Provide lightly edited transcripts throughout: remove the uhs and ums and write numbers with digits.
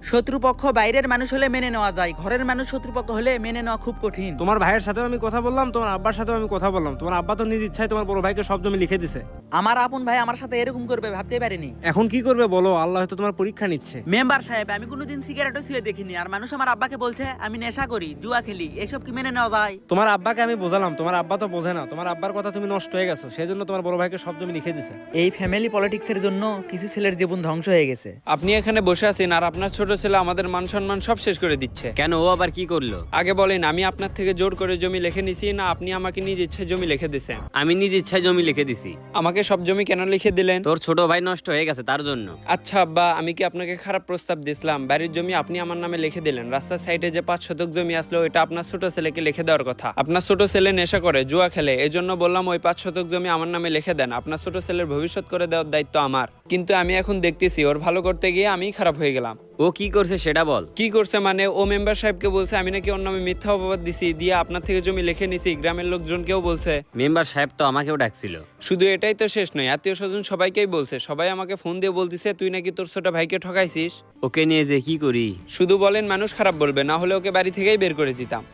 শত্রুপক্ষ বাইরের মানুষ হলে মেনে নেওয়া যায়, ঘরের মানুষ শত্রুপক্ষ হলে মেনে নেওয়া খুব কঠিন। তোমার ভাইয়ের সাথেও আমি কথা বললাম, তোমার আব্বার সাথেও আমি কথা বললাম, তোমার আব্বা তো নিজ ইচ্ছায় তোমার বড় ভাইকে সব জমি লিখে দিছে। আমার আপন ভাই আমার সাথে এরকম করবে ভাবতেই পারিনি। এখন কি করবে বলো, আল্লাহ হয়তো তোমার পরীক্ষা নিচ্ছে। মেম্বার সাহেব, আমি কোনোদিন সিগারেটও ছুঁয়ে দেখিনি, আর মানুষ আমার আব্বাকে বলছে আমি নেশা করি, জুয়া খেলি, এসব কি মেনে নেওয়া যায়? তোমার আব্বাকে আমি বোঝালাম, তোমার আব্বা তো বোঝে না। তোমার আব্বার কথা তুমি নষ্ট হয়ে গেছো, সেই জন্য তোমার বড় ভাইকে সব জমি লিখে দিছে। এই ফ্যামিলি পলিটিক্সের জন্য কিছু ছেলের জীবন ধ্বংস হয়ে গেছে। আপনি এখানে বসে আছেন আর আপনার ছোট ছেলে আমাদের মান সম্মান সব শেষ করে দিচ্ছে। কেন, ও আবার কি করলো? আগে বলেন, আমি আপনার থেকে জোর করে জমি লিখে নিছি না আপনি আমাকে নিজ ইচ্ছায় জমি লিখে দিছেন? আমি নিজ ইচ্ছায় জমি লিখে দিছি। আমাকে সব জমি কেন লিখে দিলেন? তোর ছোট ভাই নষ্ট হয়ে গেছে তার জন্য। আচ্ছা আব্বা, আমি কি আপনাকে খারাপ প্রস্তাব দিছিলাম? বাড়ির জমি আপনি আমার নামে লিখে দিলেন, রাস্তার সাইডে যে 5 শতক জমি আসলো এটা আপনার ছোট ছেলেকে লিখে দেওয়ার কথা। আপনার ছোট ছেলে নেশা করে, জুয়া খেলে, এই জন্য বললাম ওই 5 শতক জমি আমার নামে লিখে দেন, আপনার ছোট ছেলের ভবিষ্যৎ করে দেওয়ার দায়িত্ব আমার। কিন্তু আমি এখন দেখতেছি ওর ভালো করতে গিয়ে আমিই খারাপ হয়ে গেলাম। ও কি করছে সেটা বল। কি করছে মানে, ও মেম্বার সাহেবকে বলছে আমি নাকি ওর নামে মিথ্যা অপবাদ দিছি, দিয়ে আপনার থেকে জমি লিখে নিছি, গ্রামের লোকজনকেও বলছে। মেম্বার সাহেব তো আমাকেও ডাকছিল। শুধু এটাই তো শেষ নয়, আত্মীয় স্বজন সবাইকেই বলছে, সবাই আমাকে ফোন দিয়ে বলতিছে তুই নাকি তোর ছোট ভাইকে ঠকাইছিস। ওকে নিয়ে যে কি করি? শুধু বলেন মানুষ খারাপ বলবে, না হলে ওকে বাড়ি থেকেই বের করে দিতাম।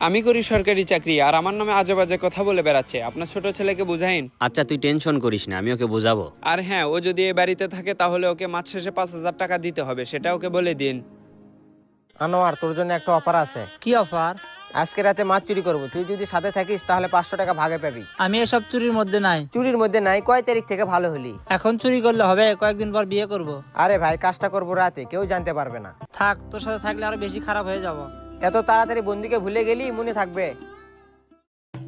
আমি করি সরকারি চাকরি আর আমার নামে আজে বাজে কথা বলে বেড়াচ্ছে, আপনার ছোট ছেলেকে বুঝাইন। আচ্ছা তুই টেনশন করিস না, আমি ওকে বোঝাবো। আর হ্যাঁ, ও যদি এই বাড়িতে থাকে তাহলে ওকে মাস শেষে 5,000 টাকা দিতে হবে, সেটা ওকে বলে দিন। আনোয়ার, তোর জন্য একটা অফার আছে। কি অফার? আজকে রাতে মাছ চুরি করবো, তুই যদি সাথে থাকিস তাহলে 500 টাকা ভাগে পাবি। আমি এসব চুরির মধ্যে নাই। চুরির মধ্যে নাই? কয় তারিখ থেকে ভালো হলি? এখন চুরি করলে হবে? কয়েকদিন পর বিয়ে করব। আরে ভাই, কাজটা করবো রাতে, কেউ জানতে পারবে না। থাক, তোর সাথে থাকলে আরো বেশি খারাপ হয়ে যাব। এত তাড়াতাড়ি বন্দিকে ভুলে গেলি, মনে থাকবে?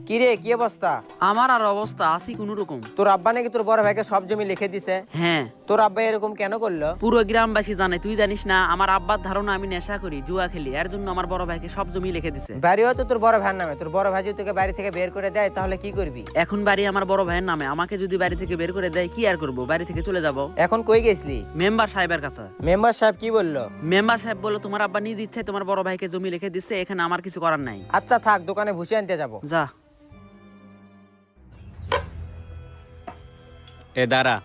কি রে, কি অবস্থা? আমার আর অবস্থা আছি কোন রকম। তোর আব্বা নাকি তোর বড় ভাইকে সব জমি লিখে দিছে? হ্যাঁ, তোর আব্বা এরকম কেন করলো? পুরো গ্রামবাসী জানে, তুই জানিস না? আমার আব্বার ধারণা আমি নেশা করি, জুয়া খেলি, এর জন্য আমার বড় ভাইকে সব জমি লিখে দিছে। বাড়িও তো তোর বড় ভাইয়ের নামে, তোর বড় ভাই যদি তোকে বাড়ি থেকে বের করে দেয় তাহলে কি করবি? এখন বাড়ি আমার বড় ভাইয়ের নামে, আমাকে যদি বাড়ি থেকে বের করে দেয় কি আর করব? বাড়ি থেকে চলে যাব। এখন কই গেছলি? মেম্বার সাহেবের কাছে। মেম্বার সাহেব কি বললো? মেম্বার সাহেব বলল তোমার আব্বা নিজ ইচ্ছায় তোমার বড় ভাইকে জমি লিখে দিচ্ছে, এখানে আমার কিছু করার নাই। আচ্ছা থাক, দোকানে ভুসি আনতে যাবো। যা। এ দাঁড়া,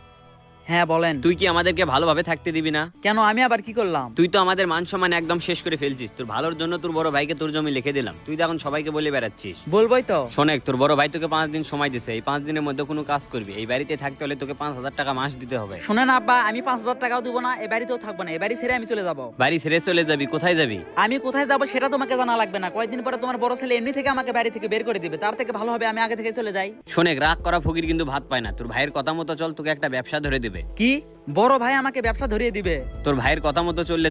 হ্যাঁ বলেন। তুই কি আমাদেরকে ভালোভাবে থাকতে দিবি না? কেন, আমি আবার কি করলাম? তুই তো আমাদের মান সম্মান একদম শেষ করে ফেলছিস। তোর ভালোর জন্য তোর বড় ভাইকে তোর জমি লিখে দিলাম, তুই তো এখন সবাইকে বলে বেড়াচ্ছিস। বলবোই তো। শোনেক, তোর বড় ভাই তোকে 5 দিন সময় দিছে, এই 5 দিনের মধ্যে কোনো কাজ করবি, এই বাড়িতে থাকতে হলে তোকে 5,000 টাকা মাস দিতে হবে। শোনেন আব্বা, আমি 5,000 টাকাও দিব না, এ বাড়িতেও থাকবো না, এ বাড়ি ছেড়ে আমি চলে যাব। বাড়ি ছেড়ে চলে যাবি? কোথায় যাবি? আমি কোথায় যাব সেটা তোমাকে জানা লাগবে না, কয়েকদিন পরে তোমার বড় ছেলে এমনি থেকে আমাকে বাড়ি থেকে বের করে দিবে, তার থেকে ভালো হবে আমি আগে থেকে চলে যাই। শোনেক, রাগ করা ফকির কিন্তু ভাত পায় না। তোর ভাইয়ের কথা মতো চল, তোকে একটা ব্যবসা ধরে দেবে। কি? বড় ভাই আমাকে ব্যবসা ধরিয়ে দিবে? তোর ভাইয়ের কথা মতো চললে